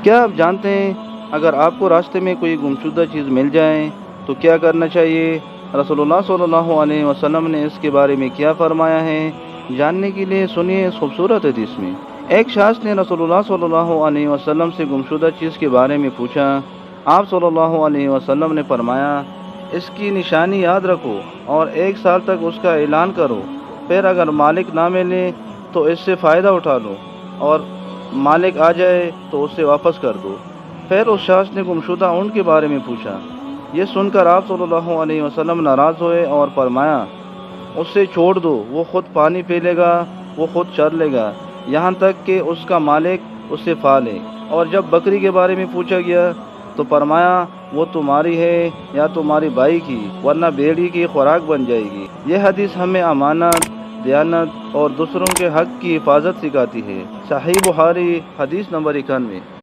کیا آپ جانتے ہیں اگر آپ کو راستے میں کوئی گمشدہ چیز مل جائے تو کیا کرنا چاہیے؟ رسول اللہ صلی اللہ علیہ وسلم نے اس کے بارے میں کیا فرمایا ہے؟ جاننے کے لیے سنیے اس خوبصورت حدیث میں۔ ایک شخص نے رسول اللہ صلی اللہ علیہ وسلم سے گمشدہ چیز کے بارے میں پوچھا۔ آپ صلی اللہ علیہ وسلم نے فرمایا، اس کی نشانی یاد رکھو اور 1 سال تک اس کا اعلان کرو، پھر اگر مالک نہ ملے تو اس سے فائدہ اٹھا لو اور مالک آ جائے تو اسے واپس کر دو۔ پھر اس شخص نے گمشدہ اونٹ کے بارے میں پوچھا۔ یہ سن کر آپ صلی اللہ علیہ وسلم ناراض ہوئے اور فرمایا، اسے چھوڑ دو، وہ خود پانی پی لے گا، وہ خود چر لے گا، یہاں تک کہ اس کا مالک اسے پا لے۔ اور جب بکری کے بارے میں پوچھا گیا تو فرمایا، وہ تمہاری ہے یا تمہاری بھائی کی، ورنہ بھیڑی کی خوراک بن جائے گی۔ یہ حدیث ہمیں امانت، دیانت اور دوسروں کے حق کی حفاظت سکھاتی ہے۔ صحیح بخاری حدیث نمبر 91۔